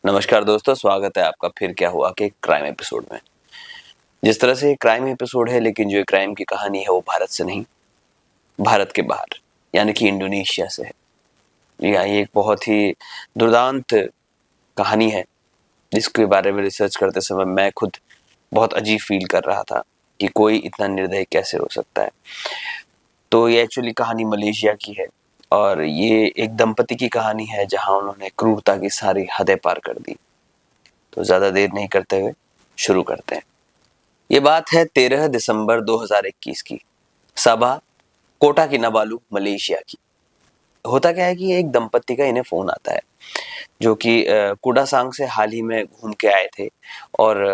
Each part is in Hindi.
नमस्कार दोस्तों, स्वागत है आपका फिर क्या हुआ के क्राइम एपिसोड में। जिस तरह से ये क्राइम एपिसोड है, लेकिन जो ये क्राइम की कहानी है वो भारत से नहीं, भारत के बाहर यानी कि इंडोनेशिया से है। यहाँ ये एक बहुत ही दुर्दांत कहानी है जिसके बारे में रिसर्च करते समय मैं खुद बहुत अजीब फील कर रहा था कि कोई इतना निर्दयी कैसे हो सकता है। तो ये एक्चुअली कहानी मलेशिया की है और ये एक दंपति की कहानी है जहाँ उन्होंने क्रूरता की सारी हदें पार कर दी। तो ज़्यादा देर नहीं करते हुए शुरू करते हैं। ये बात है 13 दिसंबर 2021 की, सबा कोटा किनाबालू मलेशिया की। होता क्या है कि एक दंपत्ति का इन्हें फोन आता है जो कि कुडासांग से हाल ही में घूम के आए थे और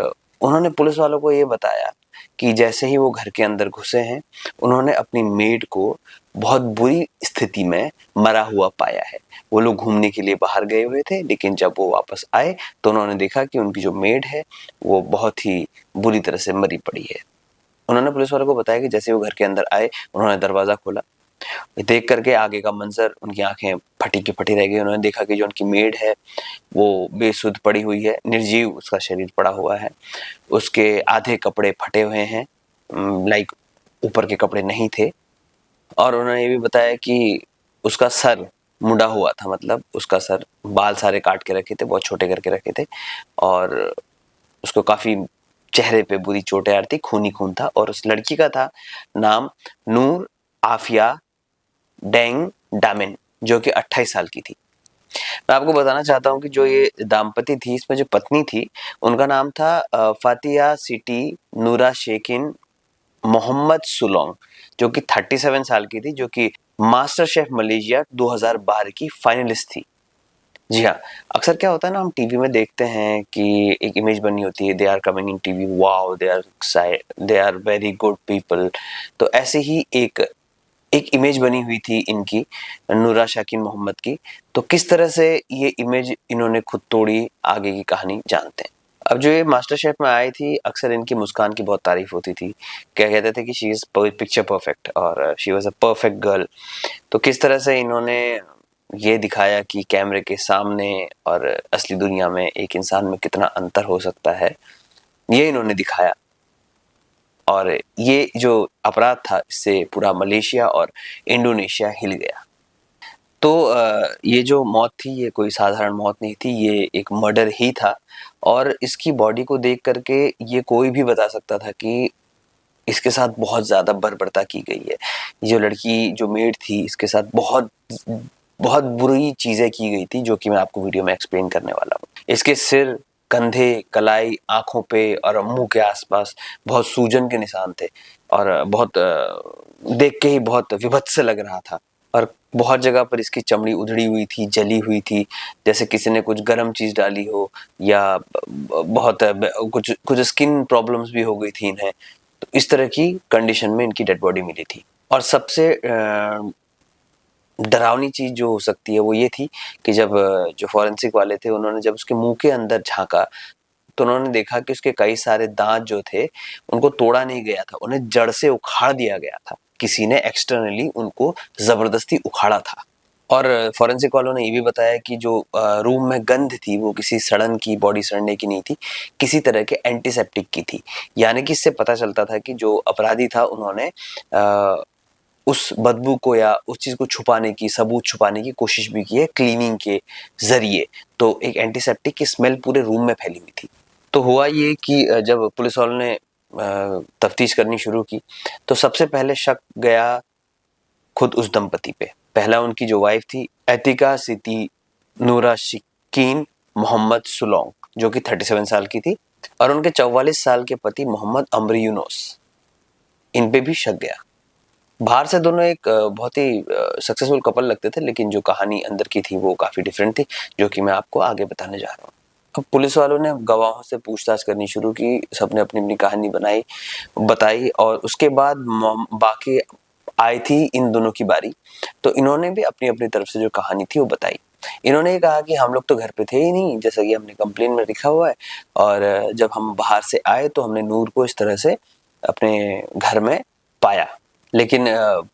उन्होंने पुलिस वालों को ये बताया कि जैसे ही वो घर के अंदर घुसे हैं, उन्होंने अपनी मेड को बहुत बुरी स्थिति में मरा हुआ पाया है। वो लोग घूमने के लिए बाहर गए हुए थे, लेकिन जब वो वापस आए तो उन्होंने देखा कि उनकी जो मेड है वो बहुत ही बुरी तरह से मरी पड़ी है। उन्होंने पुलिस वालों को बताया कि जैसे वो घर के अंदर आए, उन्होंने दरवाजा खोला। देख करके आगे का मंजर, उनकी आंखें फटी की फटी रह गई। उन्होंने देखा कि जो उनकी मेड है वो बेसुध पड़ी हुई है, निर्जीव उसका शरीर पड़ा हुआ है। उसके आधे कपड़े फटे हुए हैं, लाइक ऊपर के कपड़े नहीं थे। और उन्होंने ये भी बताया कि उसका सर मुड़ा हुआ था, मतलब उसका सर, बाल सारे काट के रखे थे, बहुत छोटे करके रखे थे और उसको काफी चेहरे पे बुरी चोटें आ रही थी, खून ही खून था। और उस लड़की का था नाम नूर आफिया डेंग डामिन, जो कि 28 साल की थी। मैं आपको बताना चाहता हूँ कि जो ये दाम्पति थी, इसमें जो पत्नी थी उनका नाम था फातिया सिटी नूरा शेकिन मोहम्मद सुलोंग, जो कि 37 साल की थी, जो कि मास्टर शेफ मलेशिया 2012 की फाइनलिस्ट थी। जी हाँ, अक्सर क्या होता है ना, हम टीवी में देखते हैं कि एक इमेज बनी होती है, they are coming in TV, wow they are very good people. तो ऐसे ही एक इमेज बनी हुई थी इनकी, नूरा शाकिन मोहम्मद की। तो किस तरह से ये इमेज इन्होंने खुद तोड़ी, आगे की कहानी जानते हैं। अब जो ये मास्टर शेफ में आई थी, अक्सर इनकी मुस्कान की बहुत तारीफ होती थी। क्या कहते थे कि शी इज पिक्चर परफेक्ट और she was a perfect girl. तो किस तरह से इन्होंने ये दिखाया कि कैमरे के सामने और असली दुनिया में एक इंसान में कितना अंतर हो सकता है, ये इन्होंने दिखाया। और ये जो अपराध था, इससे पूरा मलेशिया और इंडोनेशिया हिल गया। तो ये जो मौत थी, ये कोई साधारण मौत नहीं थी, ये एक मर्डर ही था। और इसकी बॉडी को देख करके ये कोई भी बता सकता था कि इसके साथ बहुत ज़्यादा बर्बरता की गई है। ये जो लड़की, जो मेड थी, इसके साथ बहुत बहुत बुरी चीज़ें की गई थी, जो कि मैं आपको वीडियो में एक्सप्लेन करने वाला हूँ। इसके सिर, कंधे, कलाई, आँखों पे और मुँह के आसपास बहुत सूजन के निशान थे और बहुत देख के ही बहुत विभत्स लग रहा था। और बहुत जगह पर इसकी चमड़ी उधड़ी हुई थी, जली हुई थी, जैसे किसी ने कुछ गर्म चीज़ डाली हो, या बहुत कुछ कुछ स्किन प्रॉब्लम्स भी हो गई थी इन्हें। तो इस तरह की कंडीशन में इनकी डेड बॉडी मिली थी। और सबसे डरावनी चीज़ जो हो सकती है वो ये थी कि जब जो फॉरेंसिक वाले थे, उन्होंने जब उसके मुँह के अंदर झाँका तो उन्होंने देखा कि उसके कई सारे दाँत जो थे, उनको तोड़ा नहीं गया था, उन्हें जड़ से उखाड़ दिया गया था। किसी ने एक्सटर्नली उनको ज़बरदस्ती उखाड़ा था। और फॉरेंसिक वालों ने ये भी बताया कि जो रूम में गंध थी, वो किसी सड़न की, बॉडी सड़ने की नहीं थी, किसी तरह के एंटीसेप्टिक की थी। यानी कि इससे पता चलता था कि जो अपराधी था, उन्होंने उस बदबू को या उस चीज़ को छुपाने की, सबूत छुपाने की कोशिश भी की है क्लीनिंग के ज़रिए। तो एक एंटीसेप्टिक की स्मेल पूरे रूम में फैली हुई थी। तो हुआ ये कि जब पुलिस वालों ने तफ्तीश करनी शुरू की, तो सबसे पहले शक गया खुद उस दंपति पे। पहला उनकी जो वाइफ थी, एतिका सिटी नूरा शिकीन मोहम्मद सुलोंग, जो कि 37 साल की थी, और उनके 44 साल के पति मोहम्मद अमरी यूनुस। इन पे भी शक गया। बाहर से दोनों एक बहुत ही सक्सेसफुल कपल लगते थे, लेकिन जो कहानी अंदर की थी वो काफ़ी डिफरेंट थी, जो कि मैं आपको आगे बताने जा रहा हूँ। अब पुलिस वालों ने गवाहों से पूछताछ करनी शुरू की, सबने अपनी अपनी कहानी बताई और उसके बाद बाकी आई थी इन दोनों की बारी। तो इन्होंने भी अपनी अपनी तरफ से जो कहानी थी वो बताई। इन्होंने ये कहा कि हम लोग तो घर पे थे ही नहीं, जैसा कि हमने कंप्लेन में लिखा हुआ है, और जब हम बाहर से आए तो हमने नूर को इस तरह से अपने घर में पाया, लेकिन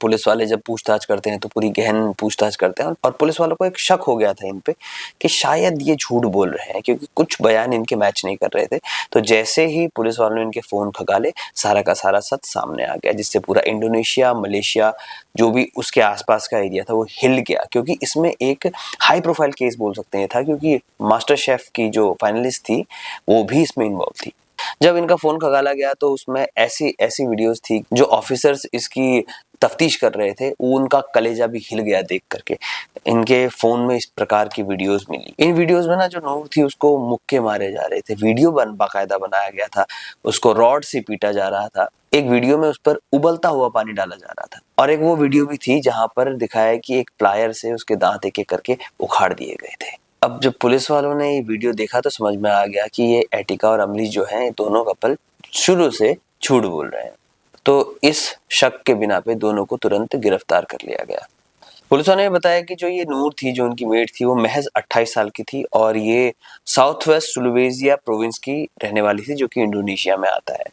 पुलिस वाले जब पूछताछ करते हैं तो पूरी गहन पूछताछ करते हैं और पुलिस वालों को एक शक हो गया था इन पे कि शायद ये झूठ बोल रहे हैं, क्योंकि कुछ बयान इनके मैच नहीं कर रहे थे। तो जैसे ही पुलिस वालों ने इनके फोन खंगाले, सारा का सारा सच सामने आ गया, जिससे पूरा इंडोनेशिया, मलेशिया, जो भी उसके आसपास का एरिया था वो हिल गया। क्योंकि इसमें एक हाई प्रोफाइल केस बोल सकते हैं था, क्योंकि मास्टर शेफ की जो फाइनलिस्ट थी वो भी इसमें इन्वॉल्व थी। जब इनका फोन खंगाला गया तो उसमें ऐसी ऐसी वीडियोस थी, जो ऑफिसर्स इसकी तफ्तीश कर रहे थे उनका कलेजा भी हिल गया देख करके। इनके फोन में इस प्रकार की वीडियोस मिली। इन वीडियोस में ना जो नूर थी उसको मुक्के मारे जा रहे थे, वीडियो बाकायदा बनाया गया था, उसको रॉड से पीटा जा रहा था। एक वीडियो में उस पर उबलता हुआ पानी डाला जा रहा था, और एक वो वीडियो भी थी जहां पर दिखाया कि एक प्लायर से उसके दांत एक एक करके उखाड़ दिए गए थे। अब जब पुलिस वालों ने ये वीडियो देखा तो समझ में आ गया कि ये एटिका और अमरीश जो हैं, दोनों कपल शुरू से झूठ बोल रहे हैं। तो इस शक के बिना पे दोनों को तुरंत गिरफ्तार कर लिया गया। पुलिस वालों ने बताया कि जो ये नूर थी, जो उनकी मेट थी, वो महज 28 साल की थी और ये साउथ वेस्ट सुलवेजिया प्रोविंस की रहने वाली थी, जो कि इंडोनेशिया में आता है।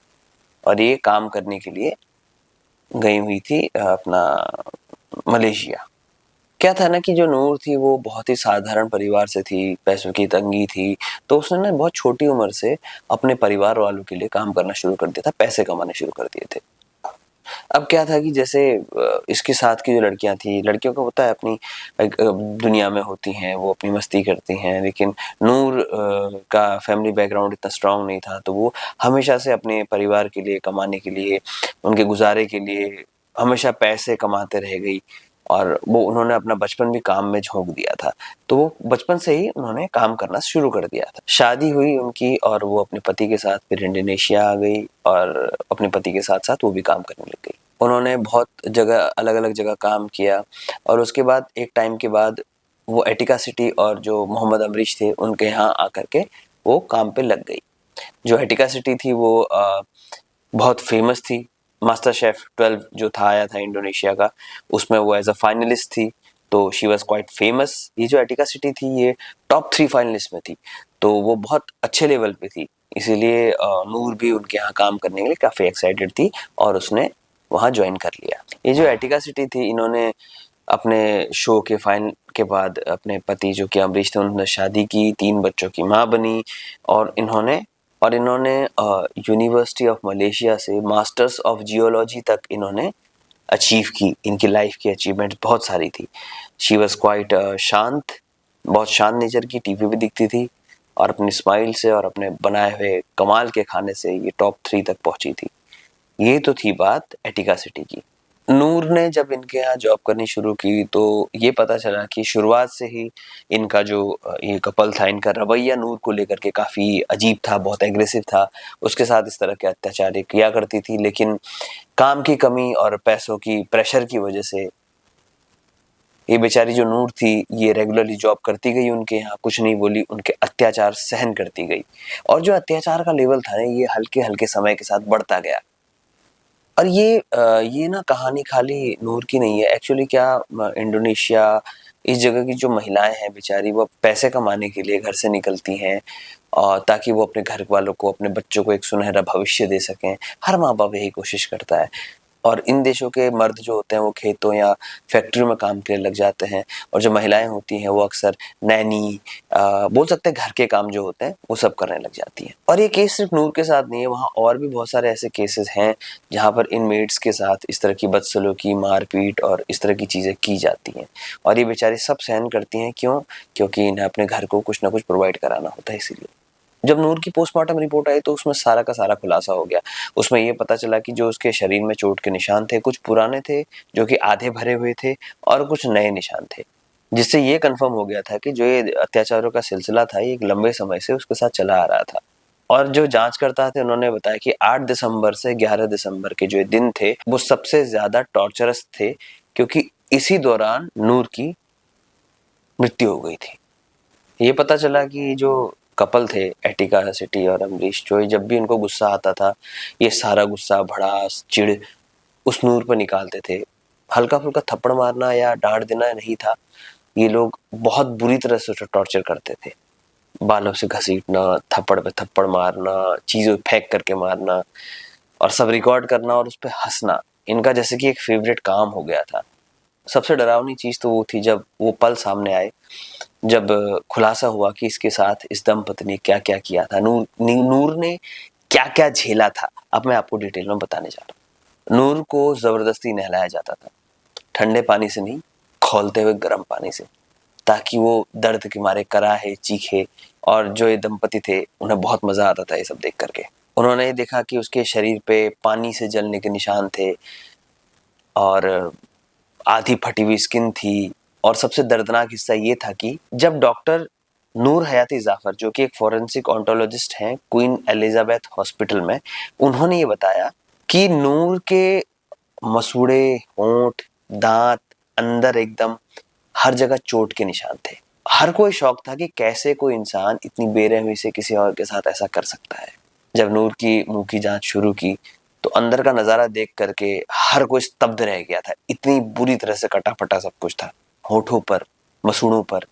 और ये काम करने के लिए गई हुई थी अपना मलेशिया। क्या था ना कि जो नूर थी वो बहुत ही साधारण परिवार से थी, पैसों की तंगी थी, तो उसने ना बहुत छोटी उम्र से अपने परिवार वालों के लिए काम करना शुरू कर दिया था, पैसे कमाने शुरू कर दिए थे। अब क्या था कि जैसे इसके साथ की जो लड़कियां थी, लड़कियों को होता है अपनी दुनिया में होती हैं, वो अपनी मस्ती करती हैं, लेकिन नूर का फैमिली बैकग्राउंड इतना स्ट्रांग नहीं था, तो वो हमेशा से अपने परिवार के लिए कमाने के लिए, उनके गुजारे के लिए हमेशा पैसे कमाते रह गई। और वो उन्होंने अपना बचपन भी काम में झोंक दिया था, तो वो बचपन से ही उन्होंने काम करना शुरू कर दिया था। शादी हुई उनकी और वो अपने पति के साथ फिर इंडोनेशिया आ गई और अपने पति के साथ साथ वो भी काम करने लग गई। उन्होंने बहुत जगह, अलग अलग जगह काम किया और उसके बाद एक टाइम के बाद वो एटिका सिटी और जो मोहम्मद अमरीश थे उनके यहाँ आकर के वो काम पे लग गई। जो एटिका सिटी थी वो बहुत फेमस थी। मास्टर शेफ 12 जो था आया था इंडोनेशिया का, उसमें वो एज अ फाइनलिस्ट थी, तो शी वॉज क्वाइट फेमस। ये जो एटिका सिटी थी ये टॉप 3 फाइनलिस्ट में थी, तो वो बहुत अच्छे लेवल पे थी। इसीलिए नूर भी उनके यहाँ काम करने के लिए काफ़ी एक्साइटेड थी और उसने वहाँ ज्वाइन कर लिया। ये जो एटिका सिटी थी, इन्होंने अपने शो के फाइनल के बाद अपने पति जो कि अमरीश थे उन्होंने शादी की, 3 बच्चों की माँ बनी और इन्होंने यूनिवर्सिटी ऑफ मलेशिया से मास्टर्स ऑफ जियोलॉजी तक इन्होंने अचीव की। इनकी लाइफ की अचीवमेंट बहुत सारी थी। शी वॉज क्वाइट शांत, बहुत शांत नेचर की, टीवी भी दिखती थी और अपनी स्माइल से और अपने बनाए हुए कमाल के खाने से ये टॉप 3 तक पहुंची थी। ये तो थी बात एटिका सिटी की। नूर ने जब इनके यहाँ जॉब करनी शुरू की तो ये पता चला कि शुरुआत से ही इनका जो ये कपल था, इनका रवैया नूर को लेकर के काफ़ी अजीब था, बहुत एग्रेसिव था। उसके साथ इस तरह के अत्याचार ये किया करती थी, लेकिन काम की कमी और पैसों की प्रेशर की वजह से ये बेचारी जो नूर थी ये रेगुलरली जॉब करती गई उनके यहाँ, कुछ नहीं बोली, उनके अत्याचार सहन करती गई। और जो अत्याचार का लेवल था ये हल्के हल्के समय के साथ बढ़ता गया। और ये ना कहानी खाली नूर की नहीं है। एक्चुअली क्या इंडोनेशिया, इस जगह की जो महिलाएं हैं बेचारी, वो पैसे कमाने के लिए घर से निकलती हैं और ताकि वो अपने घर वालों को, अपने बच्चों को एक सुनहरा भविष्य दे सकें। हर माँ बाप यही कोशिश करता है। और इन देशों के मर्द जो होते हैं वो खेतों या फैक्ट्रियों में काम के लिए लग जाते हैं, और जो महिलाएं होती हैं वो अक्सर नैनी, बोल सकते हैं घर के काम जो होते हैं वो सब करने लग जाती हैं। और ये केस सिर्फ नूर के साथ नहीं है, वहाँ और भी बहुत सारे ऐसे केसेस हैं जहाँ पर इनमेट्स के साथ इस तरह की बदसलूकी, मारपीट और इस तरह की चीज़ें की जाती हैं। और ये बेचारी सब सहन करती हैं, क्यों? क्योंकि इन्हें अपने घर को कुछ ना कुछ प्रोवाइड कराना होता है। इसीलिए जब नूर की पोस्टमार्टम रिपोर्ट आई तो उसमें सारा का सारा खुलासा हो गया। उसमें ये पता चला कि जो उसके शरीर में चोट के निशान थे, कुछ पुराने थे जो कि आधे भरे हुए थे और कुछ नए निशान थे, जिससे ये कंफर्म हो गया था कि जो ये अत्याचारों का सिलसिला था ये एक लंबे समय से उसके साथ चला आ रहा था। और जो जांचकर्ता थे उन्होंने बताया कि 8 दिसंबर से 11 दिसंबर के जो दिन थे वो सबसे ज्यादा टॉर्चरस थे, क्योंकि इसी दौरान नूर की मृत्यु हो गई थी। ये पता चला कि जो कपल थे एटिका सिटी और अमरीश, जो जब भी उनको गुस्सा आता था ये सारा गुस्सा, भड़ास, चिढ़ उस नूर पर निकालते थे। हल्का फुल्का थप्पड़ मारना या डांट देना नहीं था, ये लोग बहुत बुरी तरह से टॉर्चर करते थे। बालों से घसीटना, थप्पड़ पे थप्पड़ मारना, चीजों फेंक करके मारना और सब रिकॉर्ड करना और उस पर हंसना। इनका जैसे कि एक फेवरेट काम हो गया था। सबसे डरावनी चीज़ तो वो थी जब वो पल सामने आए, जब खुलासा हुआ कि इसके साथ इस दंपति ने क्या-क्या किया था। नूर ने क्या-क्या झेला था, अब मैं आपको डिटेल में बताने जा रहा हूँ। नूर को ज़बरदस्ती नहलाया जाता था, ठंडे पानी से नहीं, खौलते हुए गर्म पानी से, ताकि वो दर्द के मारे कराहे, चीखे। और जो ये दंपति थे, उन्हें बहुत मज़ा आता था ये सब देख करके। उन्होंने ये देखा कि उसके शरीर पे पानी से जलने के निशान थे और आधी फटी हुई स्किन थी। और सबसे दर्दनाक हिस्सा ये था कि जब डॉक्टर नूर हयाती जाफर, जो कि एक फॉरेंसिक ऑन्टोलॉजिस्ट हैं क्वीन एलिजाबेथ हॉस्पिटल में, उन्होंने ये बताया कि नूर के मसूड़े, होंठ, दांत, अंदर एकदम हर जगह चोट के निशान थे। हर कोई शौक था कि कैसे कोई इंसान इतनी बेरहमी से किसी और के साथ ऐसा कर सकता है। जब नूर की मुंह की जांच शुरू की तो अंदर का नजारा देख करके हर कोई स्तब्ध रह गया था। इतनी बुरी तरह से कटा फटा सब कुछ था। होठों पर, मसूड़ों पर,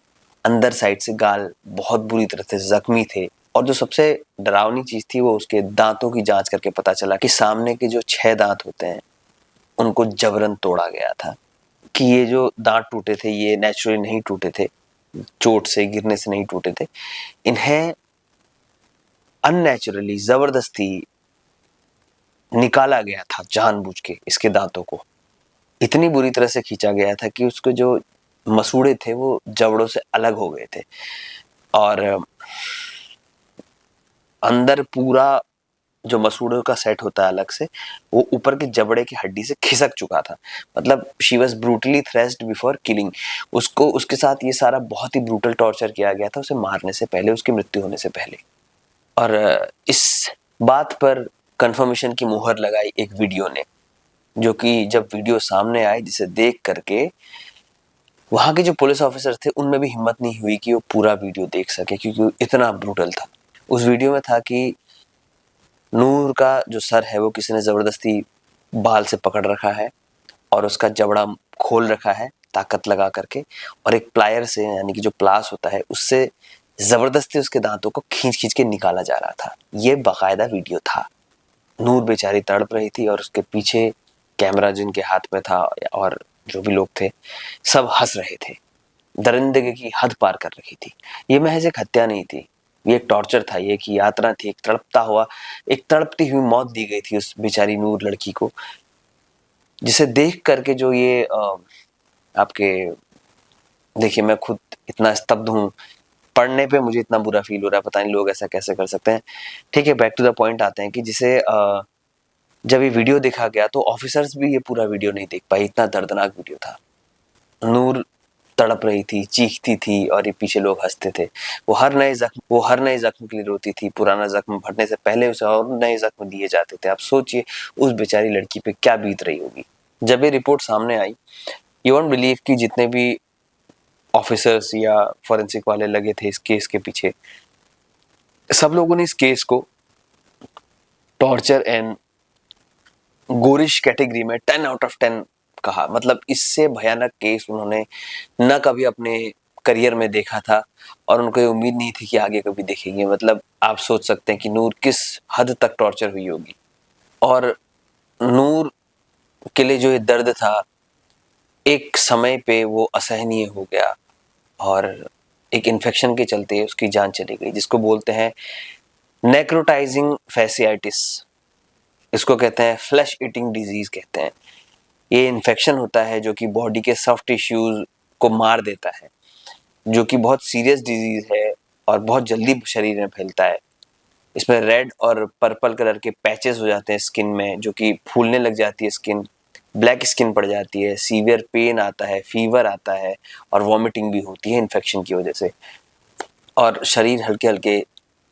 अंदर साइड से गाल बहुत बुरी तरह से जख्मी थे। और जो सबसे डरावनी चीज थी वो उसके दांतों की जांच करके पता चला कि सामने के जो 6 दांत होते हैं उनको जबरन तोड़ा गया था। कि ये जो दांत टूटे थे ये नेचुरली नहीं टूटे थे, चोट से गिरने से नहीं टूटे थे, इन्हें अननेचुरली जबरदस्ती निकाला गया था जानबूझ के। इसके दांतों को इतनी बुरी तरह से खींचा गया था कि उसके जो मसूड़े थे वो जबड़ों से अलग हो गए थे और अंदर पूरा जो मसूड़ों का सेट होता है अलग से, वो ऊपर के जबड़े की हड्डी से खिसक चुका था। मतलब she was brutally thrashed before killing. उसको उसके साथ ये सारा बहुत ही ब्रूटल टॉर्चर किया गया था उसे मारने से पहले, उसकी मृत्यु होने से पहले। और इस बात पर कंफर्मेशन की मुहर लगाई एक वीडियो ने, जो कि जब वीडियो सामने आई जिसे देख करके वहां के जो पुलिस ऑफिसर थे उनमें भी हिम्मत नहीं हुई कि वो पूरा वीडियो देख सके, क्योंकि वो इतना ब्रूटल था। उस वीडियो में था कि नूर का जो सर है वो किसी ने जबरदस्ती बाल से पकड़ रखा है और उसका जबड़ा खोल रखा है ताकत लगा करके, और एक प्लायर से, यानी कि जो प्लास होता है, उससे जबरदस्ती उसके दांतों को खींच खींच के निकाला जा रहा था। ये बाकायदा वीडियो था। नूर बेचारी तड़प रही थी और उसके पीछे कैमरा जिनके हाथ में था और जो भी लोग थे सब हंस रहे थे। दरिंदगी की हद पार कर रही थी। ये महज एक हत्या नहीं थी, ये एक टॉर्चर था, ये एक यातना थी, एक तड़पती हुई मौत दी गई थी उस बेचारी नूर लड़की को, जिसे देख करके जो ये आपके देखिए, मैं खुद इतना स्तब्ध हूँ, पढ़ने पे मुझे इतना बुरा फील हो रहा है, पता नहीं लोग ऐसा कैसे कर सकते हैं। ठीक है, बैक टू द पॉइंट आते हैं कि जिसे जब ये वीडियो देखा गया तो ऑफिसर्स भी ये पूरा वीडियो नहीं देख पाए, इतना दर्दनाक वीडियो था। नूर तड़प रही थी, चीखती थी और ये पीछे लोग हंसते थे। वो हर नए जख्म के लिए रोती थी। पुराना जख्म भरने से पहले उसे और नए जख्म दिए जाते थे। आप सोचिए उस बेचारी लड़की पे क्या बीत रही होगी। जब ये रिपोर्ट सामने आई, यू वोंट बिलीव कि जितने भी ऑफिसर्स या फॉरेंसिक वाले लगे थे इस केस के पीछे, सब लोगों ने इस केस को टॉर्चर एंड गोरिश कैटेगरी में 10 आउट ऑफ 10 कहा। मतलब इससे भयानक केस उन्होंने न कभी अपने करियर में देखा था और उनको ये उम्मीद नहीं थी कि आगे कभी देखेंगे। मतलब आप सोच सकते हैं कि नूर किस हद तक टॉर्चर हुई होगी। और नूर के लिए जो ये दर्द था, एक समय पे वो असहनीय हो गया और एक इन्फेक्शन के चलते उसकी जान चली गई, जिसको बोलते हैं नेक्रोटाइजिंग फैसियाइटिस। इसको कहते हैं फ्लैश ईटिंग डिजीज कहते हैं। ये इन्फेक्शन होता है जो कि बॉडी के सॉफ्ट टिश्यूज को मार देता है, जो कि बहुत सीरियस डिजीज है और बहुत जल्दी शरीर में फैलता है। इसमें रेड और पर्पल कलर के पैचेस हो जाते हैं स्किन में, जो कि फूलने लग जाती है स्किन, ब्लैक स्किन पड़ जाती है, सीवियर पेन आता है, फीवर आता है और वॉमिटिंग भी होती है इन्फेक्शन की वजह से, और शरीर हल्के हल्के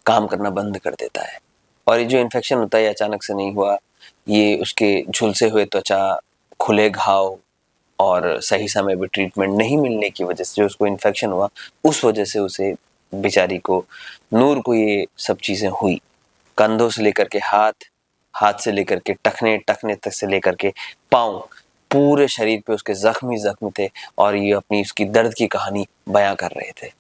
काम करना बंद कर देता है। और ये जो इन्फेक्शन होता है अचानक से नहीं हुआ, ये उसके झुलसे हुए त्वचा, खुले घाव और सही समय पे ट्रीटमेंट नहीं मिलने की वजह से जो उसको इन्फेक्शन हुआ, उस वजह से उसे बेचारी को, नूर को ये सब चीज़ें हुई। कंधों से लेकर के हाथ, हाथ से लेकर के टखने, टखने तक से लेकर के पाँव, पूरे शरीर पे उसके जख्म ही जख्म थे और ये अपनी उसकी दर्द की कहानी बयां कर रहे थे।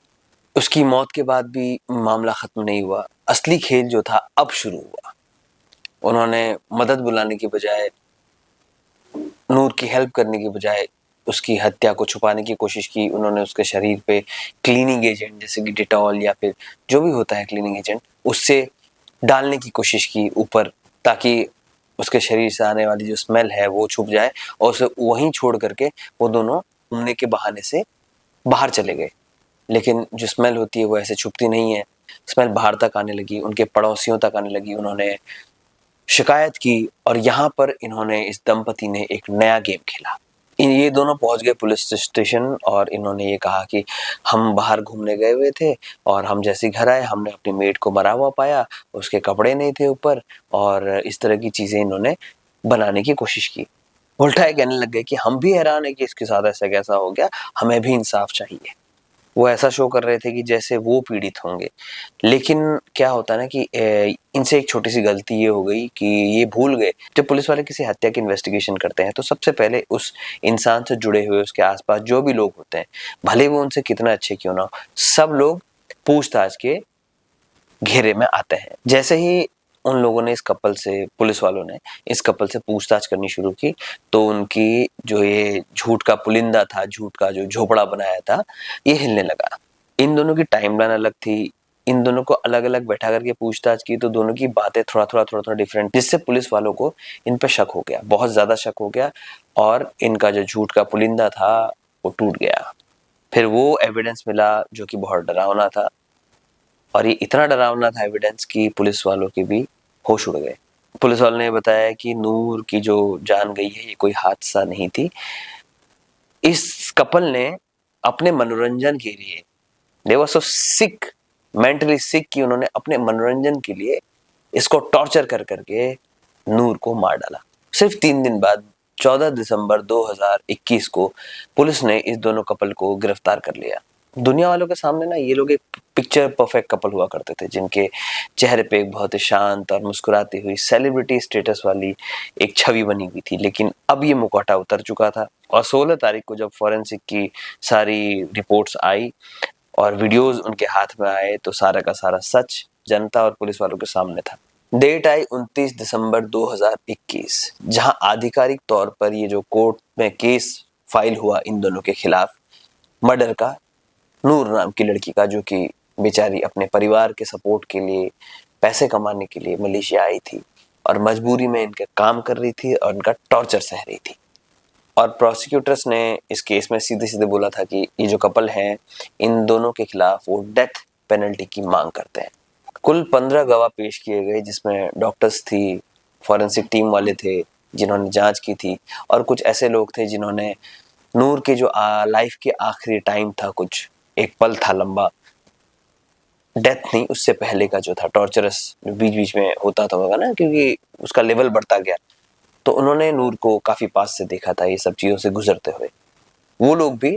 उसकी मौत के बाद भी मामला खत्म नहीं हुआ। असली खेल जो था अब शुरू हुआ। उन्होंने मदद बुलाने की बजाय नूर की हेल्प करने की बजाय उसकी हत्या को छुपाने की कोशिश की। उन्होंने उसके शरीर पे क्लीनिंग एजेंट जैसे कि डिटॉल या फिर जो भी होता है क्लीनिंग एजेंट, उससे डालने की कोशिश की ऊपर, ताकि उसके शरीर से आने वाली जो स्मेल है वो छुप जाए, और उसे वहीं छोड़ करके वो दोनों घूमने के बहाने से बाहर चले गए। लेकिन जो स्मेल होती है वो ऐसे छुपती नहीं है, स्मेल बाहर तक आने लगी, उनके पड़ोसियों तक आने लगी। उन्होंने शिकायत की और यहाँ पर इन्होंने, इस दंपति ने एक नया गेम खेला। ये दोनों पहुंच गए पुलिस स्टेशन और इन्होंने ये कहा कि हम बाहर घूमने गए हुए थे और हम जैसे घर आए हमने अपनी मेड को मरा हुआ पाया, उसके कपड़े नहीं थे ऊपर, और इस तरह की चीजें इन्होंने बनाने की कोशिश की। उल्टा ये कहने लग गए कि हम भी हैरान है कि इसके साथ ऐसा कैसा हो गया, हमें भी इंसाफ चाहिए। वो ऐसा शो कर रहे थे कि जैसे वो पीड़ित होंगे। लेकिन क्या होता है ना कि इनसे एक छोटी सी गलती ये हो गई कि ये भूल गए, जब पुलिस वाले किसी हत्या की इन्वेस्टिगेशन करते हैं तो सबसे पहले उस इंसान से जुड़े हुए उसके आसपास जो भी लोग होते हैं, भले वो उनसे कितना अच्छे क्यों ना हो, सब लोग पूछताछ के घेरे में आते हैं। जैसे ही उन लोगों ने, इस कपल से, पुलिस वालों ने इस कपल से पूछताछ करनी शुरू की, तो उनकी जो ये झूठ का पुलिंदा था, झूठ का जो झोपड़ा बनाया था, ये हिलने लगा। इन दोनों की टाइमलाइन अलग थी। इन दोनों को अलग अलग बैठा करके पूछताछ की तो दोनों की बातें थोड़ा डिफरेंट, जिससे पुलिस वालों को इन पर शक हो गया, बहुत ज्यादा शक हो गया, और इनका जो झूठ का पुलिंदा था वो टूट गया। फिर वो एविडेंस मिला जो कि बहुत डरावना था, और ये इतना डरावना था एविडेंस कि पुलिस वालों के भी होश उड़ गए। पुलिस वालों ने बताया कि नूर की जो जान गई है ये कोई हादसा नहीं थी। इस कपल ने अपने मनोरंजन के लिए, दे वर सो सिक, मेंटली सिक, कि उन्होंने अपने मनोरंजन के लिए इसको टॉर्चर कर करके नूर को मार डाला। सिर्फ 3 दिन बाद 14 दिसंबर 2021 को पुलिस ने इस दोनों कपल को गिरफ्तार कर लिया। दुनिया वालों के सामने ना ये लोग एक पिक्चर परफेक्ट कपल हुआ करते थे, जिनके चेहरे पे एक बहुत ही शांत और मुस्कुराती हुई सेलिब्रिटी स्टेटस वाली एक छवि बनी हुई थी। लेकिन अब ये मुखौटा उतर चुका था, और 16 तारीख को जब फॉरेंसिक की सारी रिपोर्ट्स आई और वीडियोस उनके हाथ में आए तो सारा का सारा सच जनता और पुलिस वालों के सामने था। डेट आई 29 दिसंबर 2021, जहां आधिकारिक तौर पर ये जो कोर्ट में केस फाइल हुआ इन दोनों के खिलाफ, मर्डर का, नूर नाम की लड़की का, जो कि बेचारी अपने परिवार के सपोर्ट के लिए, पैसे कमाने के लिए मलेशिया आई थी और मजबूरी में इनके काम कर रही थी और इनका टॉर्चर सह रही थी। और प्रोसिक्यूटर्स ने इस केस में सीधे सीधे बोला था कि ये जो कपल हैं इन दोनों के खिलाफ वो डेथ पेनल्टी की मांग करते हैं। कुल 15 गवाह पेश किए गए, जिसमें डॉक्टर्स थी, फॉरेंसिक टीम वाले थे जिन्होंने जांच की थी, और कुछ ऐसे लोग थे जिन्होंने नूर के जो लाइफ के आखिरी टाइम था, कुछ एक पल था लंबा, डेथ नहीं उससे पहले का जो था टॉर्चरस, बीच बीच में होता था होगा ना, क्योंकि उसका लेवल बढ़ता गया, तो उन्होंने नूर को काफी पास से देखा था ये सब चीजों से गुजरते हुए। वो लोग भी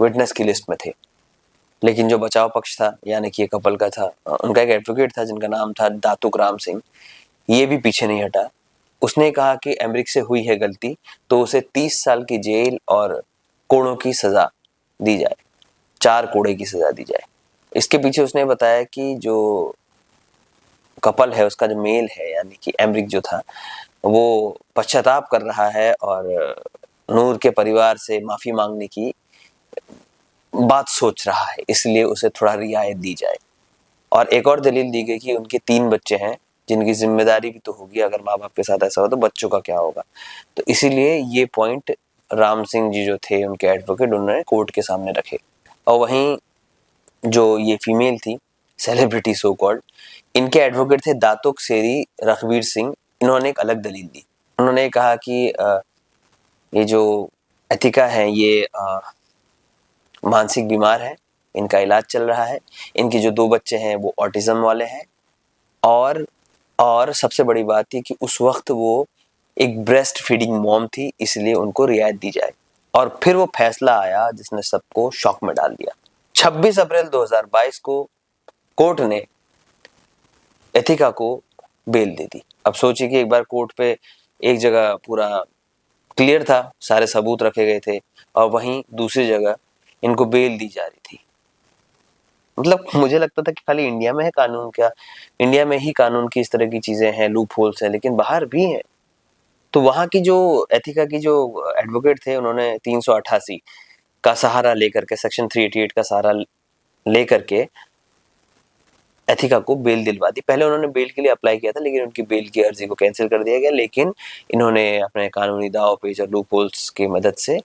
विटनेस की लिस्ट में थे। लेकिन जो बचाव पक्ष था, यानी कि ये कपल का था, उनका एक एडवोकेट था जिनका नाम था दातुक राम सिंह, ये भी पीछे नहीं हटा। उसने कहा कि एमरिक से हुई है गलती तो उसे 30 साल की जेल और कोड़ों की सजा दी जाए, 4 कोड़े की सजा दी जाए। इसके पीछे उसने बताया कि जो कपल है उसका जो मेल है, यानी कि एमरिक जो था, वो पश्चाताप कर रहा है और नूर के परिवार से माफी मांगने की बात सोच रहा है, इसलिए उसे थोड़ा रियायत दी जाए। और एक और दलील दी गई कि उनके 3 बच्चे हैं जिनकी जिम्मेदारी भी तो होगी, अगर माँ बाप के साथ ऐसा हो तो बच्चों का क्या होगा। तो इसीलिए ये पॉइंट राम सिंह जी जो थे उनके एडवोकेट, उन्होंने कोर्ट के सामने रखे। और वहीं जो ये फीमेल थी, सेलिब्रिटी सो कॉल्ड, इनके एडवोकेट थे दातुक सेरी रघुवीर सिंह। इन्होंने एक अलग दलील दी। उन्होंने कहा कि ये जो एथिका है ये मानसिक बीमार है, इनका इलाज चल रहा है, इनके जो 2 बच्चे हैं वो ऑटिज्म वाले हैं, और सबसे बड़ी बात ये कि उस वक्त वो एक ब्रेस्ट फीडिंग मॉम थी, इसलिए उनको रियायत दी जाए। और फिर वो फैसला आया जिसने सबको शॉक में डाल दिया। 26 अप्रैल 2022 को कोर्ट ने एथिका को बेल दे दी। अब सोचिए कि एक बार कोर्ट पे एक जगह पूरा क्लियर था, सारे सबूत रखे गए थे, और वहीं दूसरी जगह इनको बेल दी जा रही थी। मतलब मुझे लगता था कि खाली इंडिया में है कानून, क्या इंडिया में ही कानून की इस तरह की चीजें हैं, लूप होल्स हैं, लेकिन बाहर भी हैं। तो वहां की जो एथिका की जो एडवोकेट थे, उन्होंने 388 का सहारा लेकर के, सेक्शन 388 का सहारा लेकर के एथिका को बेल दिलवा दी। पहले उन्होंने बेल के लिए अप्लाई किया था, लेकिन उनकी बेल की अर्जी को कैंसिल कर दिया गया, लेकिन इन्होंने अपने कानूनी दाव पेच और लूप होल्स की मदद से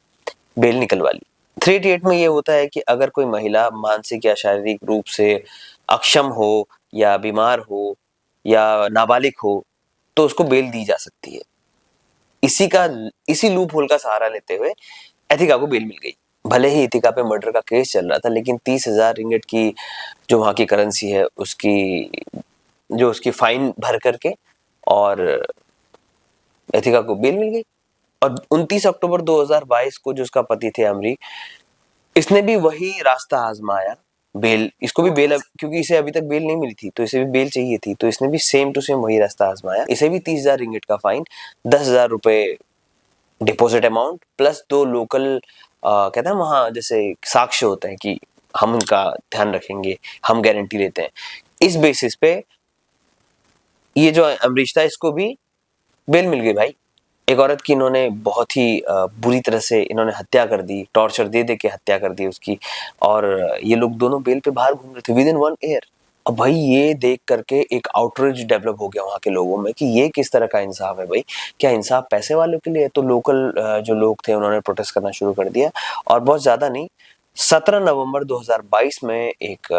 बेल निकलवा ली। 388 में ये होता है कि अगर कोई महिला मानसिक या शारीरिक रूप से अक्षम हो या बीमार हो या नाबालिग हो तो उसको बेल दी जा सकती है। इसी लूप होल का सहारा लेते हुए एथिका को बेल मिल गई। भले ही एथिका पे मर्डर का केस चल रहा था, लेकिन 30,000 रिंगिट की जो वहां की करेंसी है उसकी फाइन भर करके और एथिका को बेल मिल गई। और 29 अक्टूबर 2022 को जो उसका पति थे अमरी, इसने भी वही रास्ता आजमाया, बेल, इसको भी बेल, क्योंकि इसे अभी तक बेल नहीं मिली थी तो इसे भी बेल चाहिए थी, तो इसने भी सेम टू सेम वही रास्ता आजमाया। इसे भी 30,000 रिंगिट का फाइन, 10,000 रुपए डिपॉजिट अमाउंट प्लस 2 लोकल कहते हैं वहां जैसे साक्ष्य होते हैं कि हम उनका ध्यान रखेंगे, हम गारंटी लेते हैं, इस बेसिस पे ये जो अमरीश था इसको भी बेल मिल गई भाई। एक औरत की इन्होंने बहुत ही बुरी तरह से इन्होंने हत्या कर दी, टॉर्चर दे दे के हत्या कर दी उसकी, और ये लोग दोनों बेल पे बाहर घूम रहे थे विद इन 1 ईयर। अब भाई ये देख करके एक आउटरीच डेवलप हो गया वहां के लोगों में कि ये किस तरह का इंसाफ है भाई, क्या इंसाफ पैसे वालों के लिए है? तो लोकल जो लोग थे उन्होंने प्रोटेस्ट करना शुरू कर दिया, और बहुत ज्यादा नहीं, 17 नवंबर 2022 में एक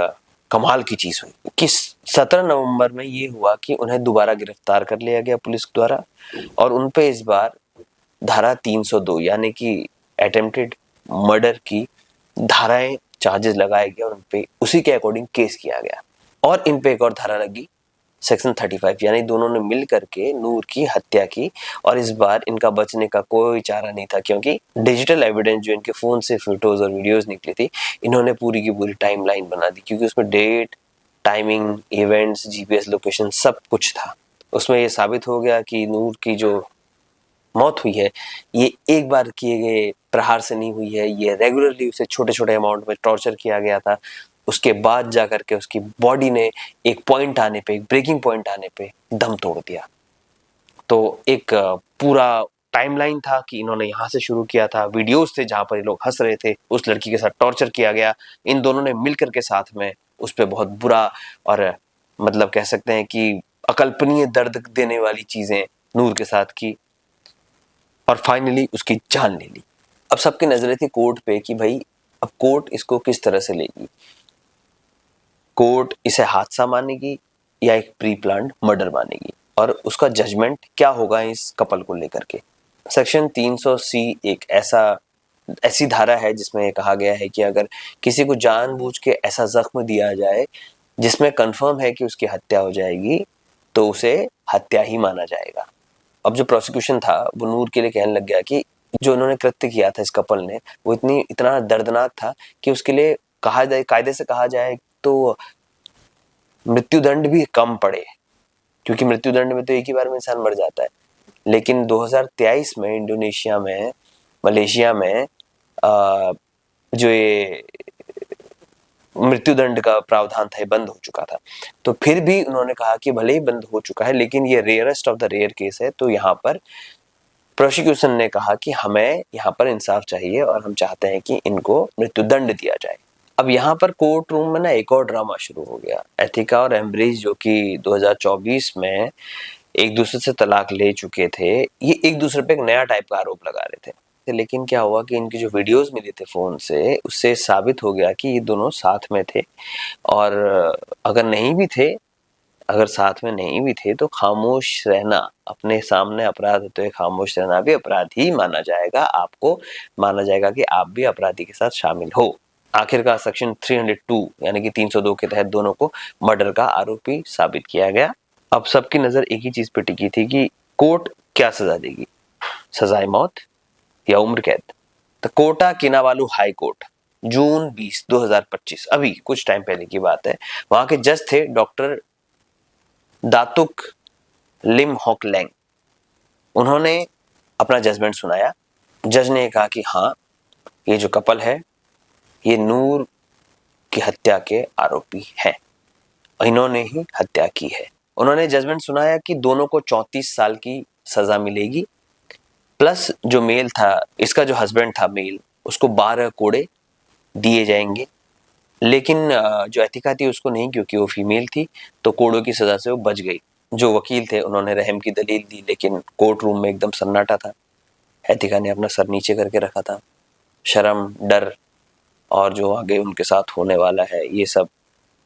कमाल की चीज हुई कि 17 नवंबर में ये हुआ कि उन्हें दोबारा गिरफ्तार कर लिया गया पुलिस द्वारा, और उन पे इस बार धारा 302 यानी कि अटेम्प्टेड मर्डर की धाराएं, चार्जेस लगाए गए और उन पे उसी के अकॉर्डिंग केस किया गया। और इन पे एक और धारा लगी, सेक्शन 35, यानी दोनों ने मिल करके नूर की हत्या की। और इस बार इनका बचने का कोई चारा नहीं था, क्योंकि डिजिटल एविडेंस जो इनके फोन से फोटोज और वीडियोस निकली थी, इन्होंने पूरी की पूरी टाइमलाइन बना दी, क्योंकि उसमें date, timing, events, GPS location सब कुछ था। उसमें ये साबित हो गया कि नूर की जो मौत हुई है ये एक बार किए गए प्रहार से नहीं हुई है, ये रेगुलरली उसे छोटे छोटे अमाउंट में टॉर्चर किया गया था। उसके बाद जाकर के उसकी बॉडी ने एक पॉइंट आने पे, एक ब्रेकिंग पॉइंट आने पे दम तोड़ दिया। तो एक पूरा टाइमलाइन था कि इन्होंने यहाँ से शुरू किया था, वीडियोस थे जहां पर ये लोग हंस रहे थे, उस लड़की के साथ टॉर्चर किया गया, इन दोनों ने मिलकर के साथ में उस पर बहुत बुरा और मतलब कह सकते हैं कि अकल्पनीय दर्द देने वाली चीजें नूर के साथ की, और फाइनली उसकी जान ले ली। अब सबकी नजरें थी कोर्ट पे कि भाई अब कोर्ट इसको किस तरह से लेगी, कोर्ट इसे हादसा मानेगी या एक प्री प्लान्ड मर्डर मानेगी, और उसका जजमेंट क्या होगा इस कपल को लेकर के। सेक्शन 300C एक ऐसी धारा है जिसमें कहा गया है कि अगर किसी को जानबूझ के ऐसा जख्म दिया जाए जिसमें कंफर्म है कि उसकी हत्या हो जाएगी तो उसे हत्या ही माना जाएगा। अब जो प्रोसिक्यूशन था वो नूर के लिए कहने लग गया कि जो उन्होंने कृत्य किया था इस कपल ने वो इतना दर्दनाक था कि उसके लिए कहा जाए, कायदे से कहा जाए तो मृत्युदंड भी कम पड़े, क्योंकि मृत्युदंड में तो एक ही बार में इंसान मर जाता है। लेकिन 2023 में इंडोनेशिया में, मलेशिया में जो ये मृत्युदंड का प्रावधान था ये बंद हो चुका था। तो फिर भी उन्होंने कहा कि भले ही बंद हो चुका है लेकिन ये rarest of the rare case है, तो यहाँ पर प्रोसिक्यूशन ने कहा कि हमें यहाँ पर इंसाफ चाहिए और हम चाहते हैं कि इनको मृत्युदंड दिया जाए। अब यहाँ पर कोर्ट रूम में ना एक और ड्रामा शुरू हो गया। एथिका और एम्ब्रिज जो कि 2024 में एक दूसरे से तलाक ले चुके थे, ये एक दूसरे पे एक नया टाइप का आरोप लगा रहे थे। लेकिन क्या हुआ कि इनकी जो वीडियोस मिले थे फोन से, उससे साबित हो गया कि ये दोनों साथ में थे, और अगर साथ में नहीं भी थे तो खामोश रहना, अपने सामने अपराध होते हुए खामोश रहना भी अपराध ही माना जाएगा। आपको माना जाएगा कि आप भी अपराधी के साथ शामिल हो। आखिरकार सेक्शन 302 यानी कि 302 के तहत दोनों को मर्डर का आरोपी साबित किया गया। अब सबकी नजर एक ही चीज पे टिकी थी कि कोर्ट क्या सजा देगी, सजाए मौत या उम्र कैद। तो कोटा किनावालू हाई कोर्ट, जून 20, 2025, अभी कुछ टाइम पहले की बात है, वहां के जज थे डॉक्टर दातुक लिम हॉक लैंग। उन्होंने अपना जजमेंट सुनाया। जज ने कहा कि हाँ, ये जो कपल है ये नूर की हत्या के आरोपी हैं, इन्होंने ही हत्या की है। उन्होंने जजमेंट सुनाया कि दोनों को 34 साल की सजा मिलेगी प्लस जो मेल था, इसका जो हस्बैंड था मेल, उसको 12 कोड़े दिए जाएंगे। लेकिन जो एथिका थी उसको नहीं, क्योंकि वो फीमेल थी, तो कोड़ों की सजा से वो बच गई। जो वकील थे उन्होंने रहम की दलील दी, लेकिन कोर्ट रूम में एकदम सन्नाटा था। एथिका ने अपना सर नीचे करके रखा था। शर्म, डर और जो आगे उनके साथ होने वाला है ये सब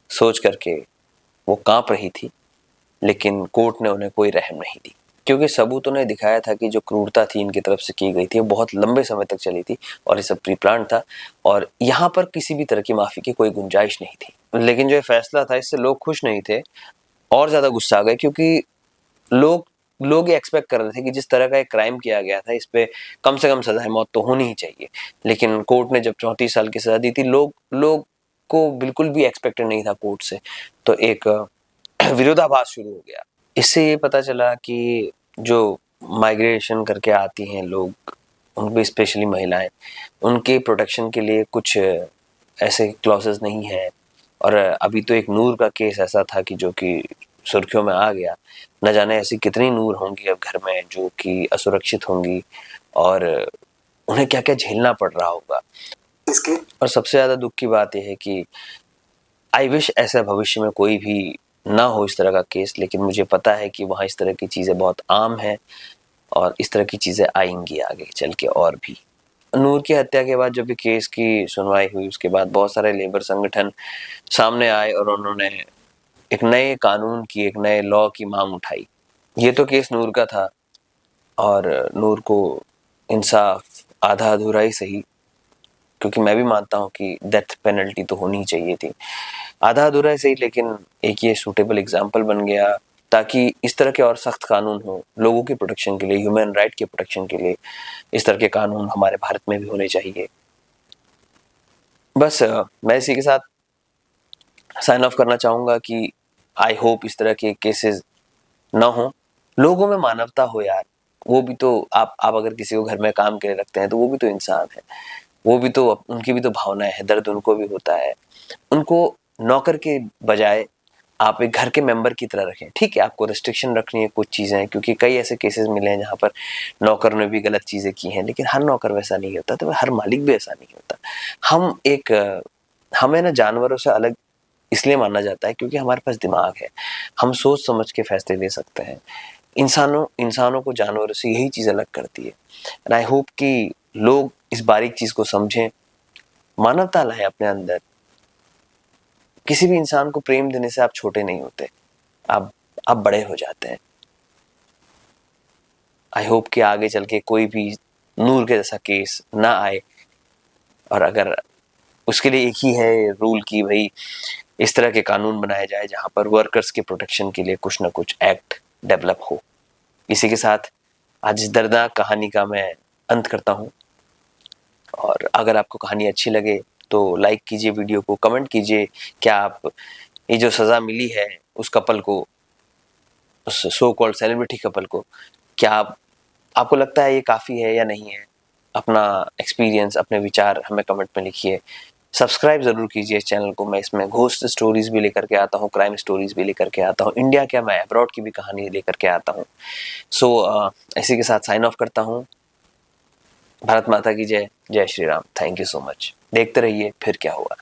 सोच करके वो कांप रही थी। लेकिन कोर्ट ने उन्हें कोई रहम नहीं दी, क्योंकि सबूतों ने दिखाया था कि जो क्रूरता थी इनकी तरफ से की गई थी वो बहुत लंबे समय तक चली थी और ये सब प्री प्लान था और यहाँ पर किसी भी तरह की माफी की कोई गुंजाइश नहीं थी। लेकिन जो ये फैसला था इससे लोग खुश नहीं थे, और ज्यादा गुस्सा आ गए, क्योंकि लोग लोग ये एक्सपेक्ट कर रहे थे कि जिस तरह का एक क्राइम किया गया था इस पे कम से कम सजा मौत तो होनी ही चाहिए। लेकिन कोर्ट ने जब 34 साल की सजा दी थी, लोग को बिल्कुल भी एक्सपेक्टेड नहीं था कोर्ट से, तो एक विरोधाभास शुरू हो गया। इससे ये पता चला कि जो माइग्रेशन करके आती हैं लोग, उनको स्पेशली महिलाएं, उनके प्रोटेक्शन के लिए कुछ ऐसे क्लॉजेस नहीं है। और अभी तो एक नूर का केस ऐसा था कि जो कि सुर्खियों में आ गया। न जाने ऐसी कितनी नूर होंगी अब घर में जो कि असुरक्षित होंगी और उन्हें क्या क्या झेलना पड़ रहा होगा इसके। और सबसे ज्यादा दुख की बात यह है कि आई विश ऐसा भविष्य में कोई भी ना हो इस तरह का केस, लेकिन मुझे पता है कि वहाँ इस तरह की चीज़ें बहुत आम हैं और इस तरह की चीज़ें आएंगी आगे चल के और भी। नूर की हत्या के बाद जब भी केस की सुनवाई हुई उसके बाद बहुत सारे लेबर संगठन सामने आए और उन्होंने एक नए कानून की, एक नए लॉ की मांग उठाई। ये तो केस नूर का था और नूर को इंसाफ आधा अधूरा ही सही, क्योंकि मैं भी मानता हूँ कि डेथ पेनल्टी तो होनी चाहिए थी, आधा अधूरा ही सही, लेकिन एक ये सूटेबल एग्जाम्पल बन गया ताकि इस तरह के और सख्त कानून हो लोगों की प्रोटेक्शन के लिए, ह्यूमन राइट के प्रोटेक्शन के लिए। इस तरह के कानून हमारे भारत में भी होने चाहिए। बस मैं इसी के साथ साइन ऑफ करना चाहूँगा कि आई होप इस तरह के केसेस ना हो, लोगों में मानवता हो यार। वो भी तो आप अगर किसी को घर में काम के लिए रखते हैं तो वो भी तो इंसान है, वो भी तो, उनकी भी तो भावनाएं हैं, दर्द उनको भी होता है। उनको नौकर के बजाय आप एक घर के मेंबर की तरह रखें। ठीक है, आपको रिस्ट्रिक्शन रखनी है कुछ चीज़ें, क्योंकि कई ऐसे केसेस मिले हैं जहाँ पर नौकर ने भी गलत चीज़ें की हैं, लेकिन हर नौकर वैसा नहीं होता, तो हर मालिक भी ऐसा नहीं होता। हमें ना जानवरों से अलग इसलिए माना जाता है क्योंकि हमारे पास दिमाग है, हम सोच समझ के फैसले ले सकते हैं। इंसानों को जानवरों से यही चीज़ अलग करती है। एंड आई होप कि लोग इस बारीक चीज़ को समझें, मानवता लाएं अपने अंदर। किसी भी इंसान को प्रेम देने से आप छोटे नहीं होते, आप बड़े हो जाते हैं। आई होप कि आगे चल के कोई भी नूर के जैसा केस ना आए, और अगर उसके लिए एक ही है रूल कि भाई इस तरह के कानून बनाए जाए जहां पर वर्कर्स के प्रोटेक्शन के लिए कुछ ना कुछ एक्ट डेवलप हो। इसी के साथ आज इस दर्दनाक कहानी का मैं अंत करता हूँ, और अगर आपको कहानी अच्छी लगे तो लाइक कीजिए वीडियो को, कमेंट कीजिए क्या आप ये जो सज़ा मिली है उस कपल को, उस सो कॉल्ड सेलिब्रिटी कपल को, क्या आपको लगता है ये काफ़ी है या नहीं है? अपना एक्सपीरियंस, अपने विचार हमें कमेंट में लिखिए। सब्सक्राइब ज़रूर कीजिए इस चैनल को। मैं इसमें घोस्ट स्टोरीज़ भी लेकर के आता हूँ, क्राइम स्टोरीज़ भी लेकर के आता हूँ, इंडिया क्या मैं अब्रॉड की भी कहानी लेकर के आता हूँ। सो इसी के साथ साइन ऑफ करता हूँ। भारत माता की जय, जय Shri Ram. Thank you so much. देखते रहिए फिर क्या हुआ।